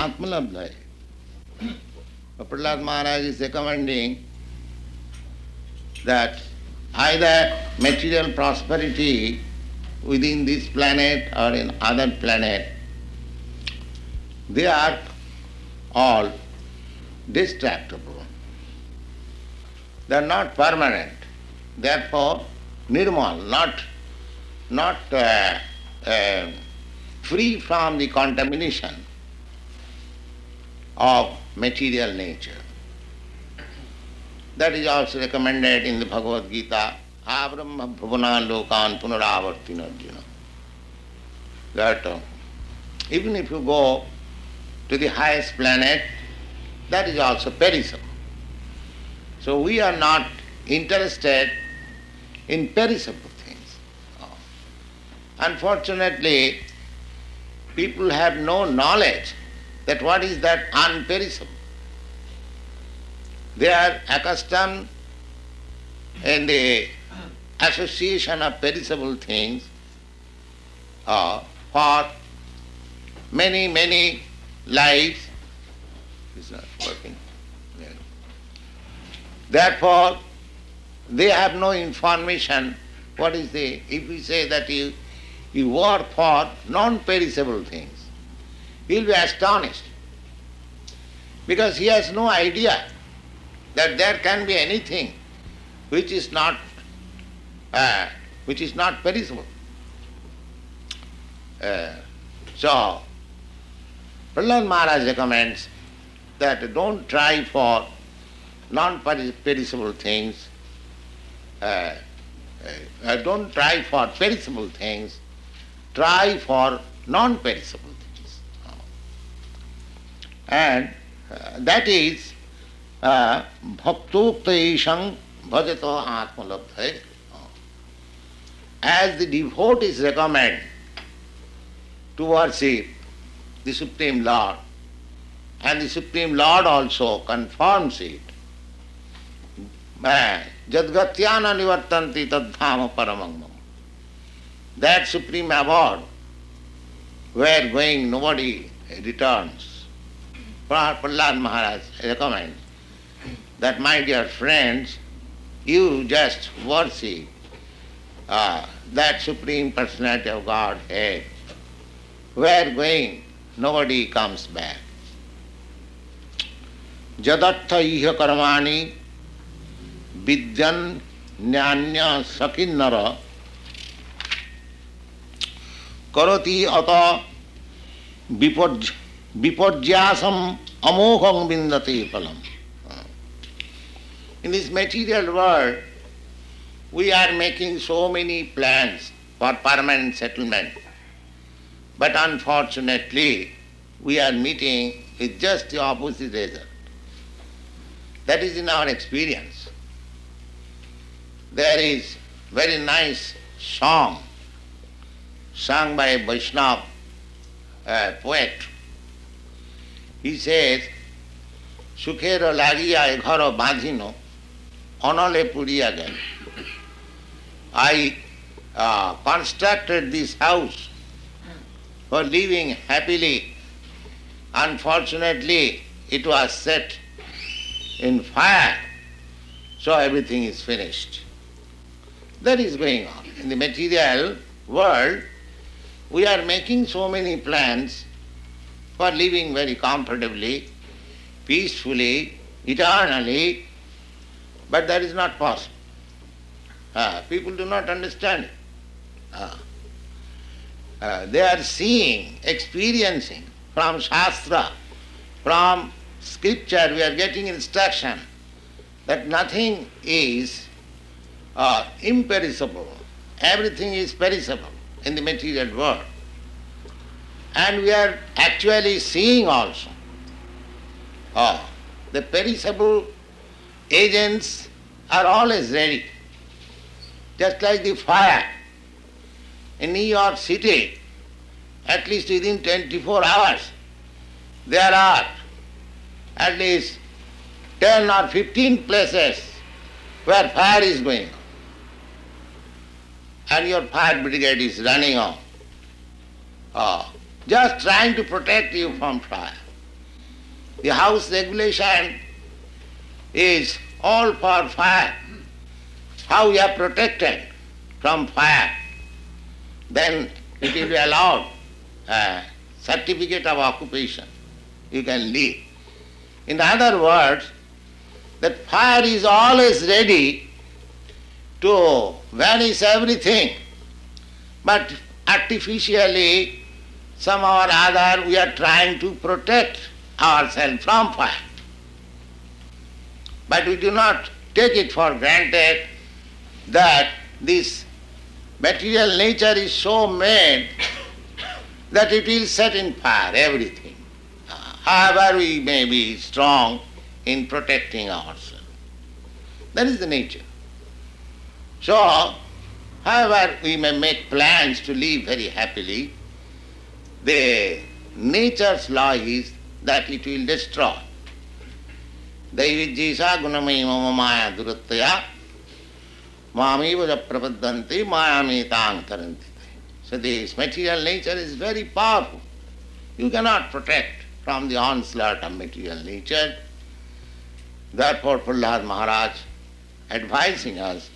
Atmalabdha. Prahlad Maharaj is recommending that either material prosperity within this planet or in other planet, they are all destructible. They are not permanent. Therefore, nirmal, not free from the contamination of material nature. That is also recommended in the Bhagavad Gita. Abrahma bhuvana lokan punaravartina Arjuna. That even if you go to the highest planet, that is also perishable. So we are not interested in perishable things. Unfortunately, people have no knowledge that what is that unperishable. They are accustomed in the association of perishable things for many, many lives. It's not working. Yeah. Therefore, they have no information. What is the, if we say that you work for non-perishable things, he will be astonished. Because he has no idea that there can be anything which is not perishable. So, Prahlad Maharaj recommends that don't try for non-perishable things, don't try for perishable things, try for non-perishable things. And that is bhaktoktayisham bhajato atmalabdhe. As the devotees recommend to worship the Supreme Lord, and the Supreme Lord also confirms it. Jadgatyana nivartanti tadhama paramangam. That supreme abode where going nobody returns. Prahlad Maharaj recommends that, my dear friends, you just worship that Supreme Personality of Godhead. Where going nobody comes back. Jadatha iha karmani vidyan nyanya sakinnara karoti ata viparjyasam amogham vindati phalam. In this material world, we are making so many plans for permanent settlement. But unfortunately, we are meeting with just the opposite result. That is in our experience. There is very nice song sung by a Vaishnava poet. He says, Sukhera lagiya e gharo badhino, onale puriya gan. I constructed this house for living happily. Unfortunately, it was set in fire, so everything is finished. That is going on. In the material world, we are making so many plans for living very comfortably, peacefully, eternally, but that is not possible. People do not understand it. They are seeing, experiencing from Shastra, from Scripture, we are getting instruction that nothing is imperishable. Everything is perishable in the material world. And we are actually seeing also the perishable agents are always ready. Just like the fire in New York City, at least within 24 hours, there are at least 10 or 15 places where fire is going on. And your fire brigade is running on, just trying to protect you from fire. the house regulation is all for fire. How you are protected from fire, then it will be allowed a certificate of occupation. You can live. In other words, that fire is always ready to vanish everything, but artificially, somehow or other, we are trying to protect ourselves from fire. But we do not take it for granted that this material nature is so made that it will set in fire everything, however we may be strong in protecting ourselves. That is the nature. So, however we may make plans to live very happily, the nature's law is that it will destroy. Daivijjisa gunamai mama maya durattaya mamiva prapadanti mayamitāṃ taranti. So this material nature is very powerful. You cannot protect from the onslaught of material nature. Therefore Prahlāda Maharaj advising us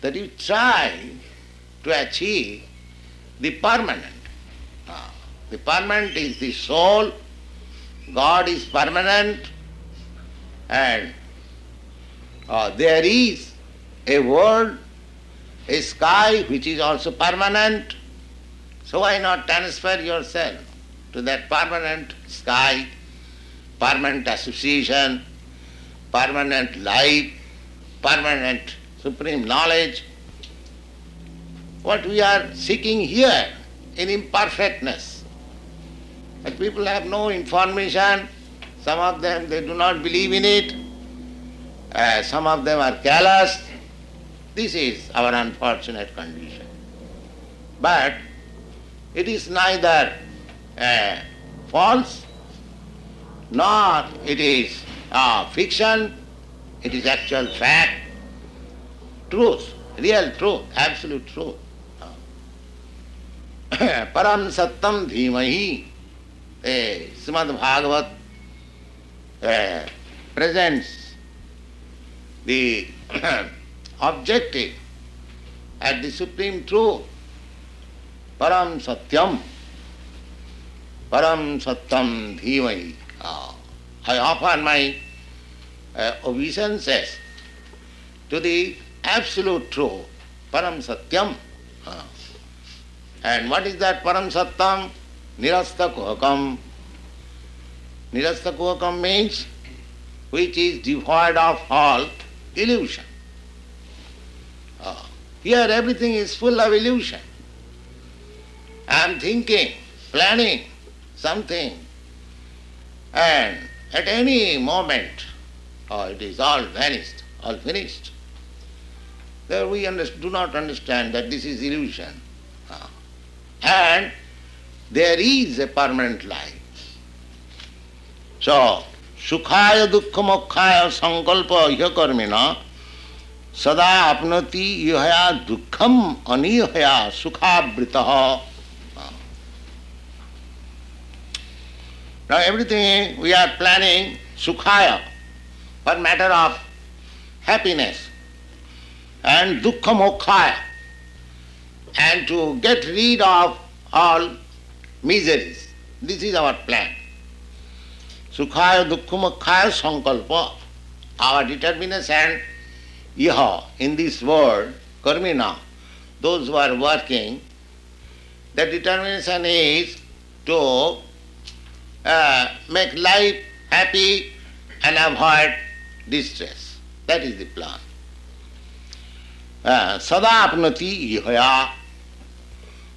that you try to achieve the permanent. The permanent is the soul, God is permanent, and there is a world, a sky which is also permanent. So why not transfer yourself to that permanent sky, permanent association, permanent life, permanent supreme knowledge? What we are seeking here in imperfectness. But people have no information. Some of them, they do not believe in it. Some of them are callous. This is our unfortunate condition. But it is neither false, nor it is fiction. It is actual fact, truth, real truth, absolute truth. Param Sattam Dhimahi, Srimad Bhagavat presents the objective at the supreme truth. Param Satyam, Param Sattam Dhimahi. I offer my obeisances to the absolute truth, Param Satyam. And what is that Param Sattam? Nirasta Kuhakam. Nirasta Kuhakam means which is devoid of all illusion. Here everything is full of illusion. I am thinking, planning something, and at any moment, it is all vanished, all finished. There we do not understand that this is illusion. And there is a permanent life. So, Sukhaya Dukkha Mokkhaya Sankalpa Ihyakarmina Sada Apnati Ihaya Dukkham Anihaya Sukhabritaha. Now everything we are planning Sukhaya for matter of happiness and Dukkha Mokkhaya, and to get rid of all miseries. This is our plan. Sukhaya Dukkha Mokkhaya Sankalpa, our determination, Iha, in this world, Karmina, those who are working, the determination is to make life happy and avoid distress. That is the plan. Sada apnati ihaya.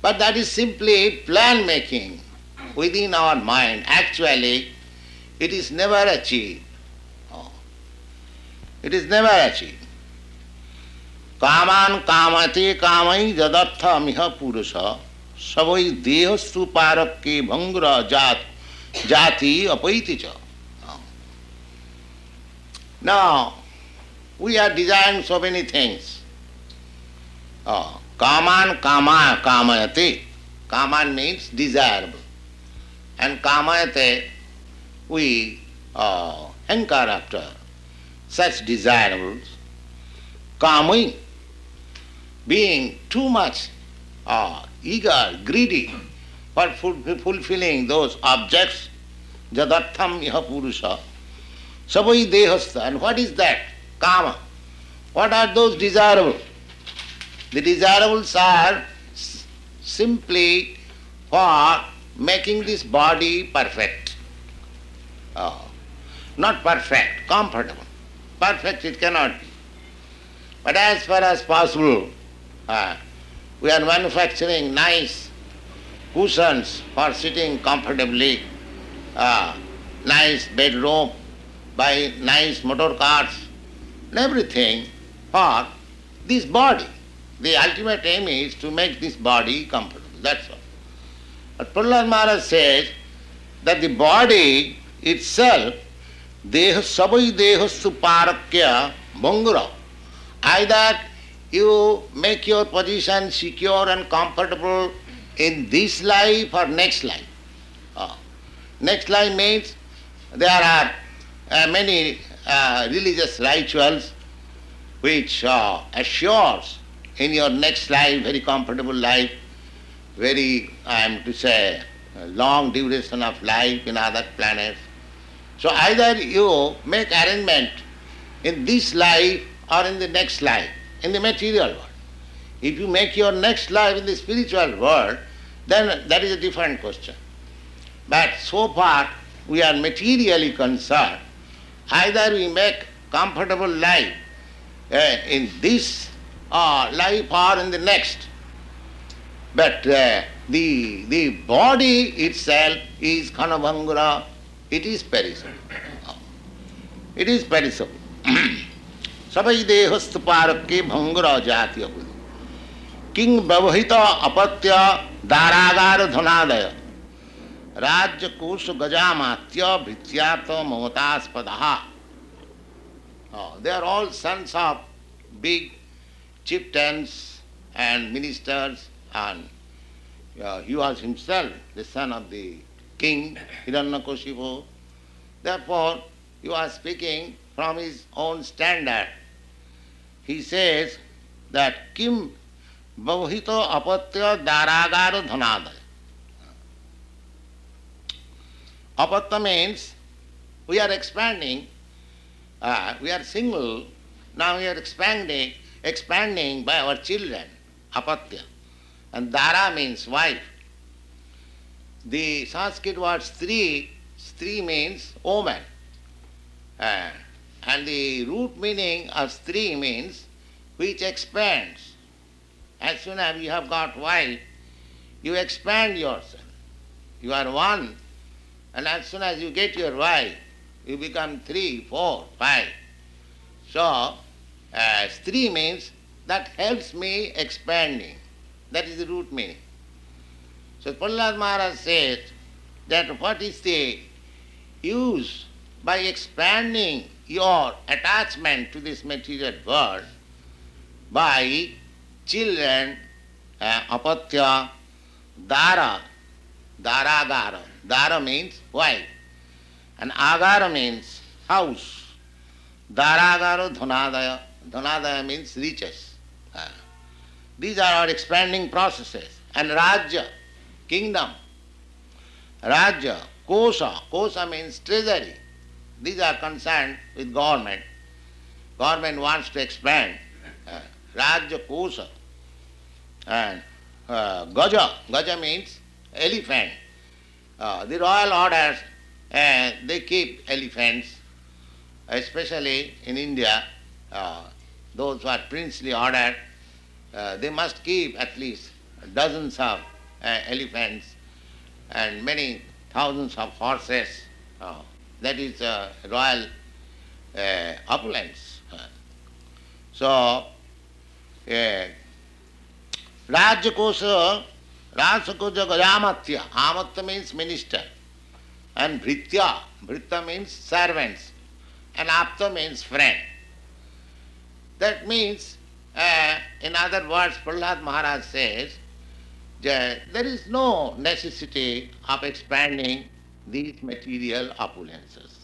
But that is simply plan making within our mind. Actually, it is never achieved. It is never achieved. Kaman kamate kamai jadartha miha purusha savai dehastu parakke bhangra jati apaiti cha. Now, we are desiring so many things. Kaman kama kamayate. Kaman means desirable. And kamayate, we hanker after such desirables, kamui, being too much eager, greedy for fulfilling those objects, jadartham iha purusha, savai dehastha. And what is that? Kama. What are those desirables? The desirables are simply for making this body perfect. Not perfect, comfortable. Perfect it cannot be. But as far as possible, we are manufacturing nice cushions for sitting comfortably, nice bedroom, by nice motor cars, and everything for this body. The ultimate aim is to make this body comfortable, that's all. But Prahlad Maharaj says that the body itself, deha savai dehastu parakya bhangura. Either you make your position secure and comfortable in this life or next life. Next life means there are many religious rituals which assures in your next life very comfortable life, very, I am to say, long duration of life in other planets. So either you make arrangement in this life or in the next life, in the material world. If you make your next life in the spiritual world, then that is a different question. But so far we are materially concerned. Either we make comfortable life in this life or in the next. But the body itself is khanabhangura, it is perishable. It is perishable. Savai dehastu parakya bhangura jatiya buddhi. King Babhita apatya daragara dhanadaya. Rajya kusha gajamatya bhrityata mamataspadaha. They are all sons of big chieftains and ministers, and he was himself the son of the king Hiranyakashipu. Therefore, he was speaking from his own standard. He says that Kim Bhavito Apatya Daragara Dhanadaya. Apatya means we are expanding, we are single, now we are expanding by our children, apatya. And dara means wife. The Sanskrit word stri means woman. And the root meaning of stri means which expands. As soon as you have got wife, you expand yourself. You are one, and as soon as you get your wife, you become 3, 4, 5. So, stri means that helps me expanding. That is the root meaning. So Prahlad Maharaj says that what is the use by expanding your attachment to this material world by children, apatya, dara, daragara. Dara means wife, and agara means house. Daragara dhanadaya. Dhanadaya means riches. These are our expanding processes. And Rajya, kingdom. Rajya, kosha. Kosha means treasury. These are concerned with government. Government wants to expand. Rajya, kosha. And gaja. Gaja means elephant. The royal orders, they keep elephants, especially in India. Those who are princely ordered, they must keep at least dozens of elephants and many thousands of horses. That is royal opulence. So, Rajakosha, Rajakoja Gajamatya. Amatya means minister. And Bhritya. Bhritya means servants. And Apta means friend. That means, in other words, Prahlad Maharaj says, that there is no necessity of expanding these material opulences.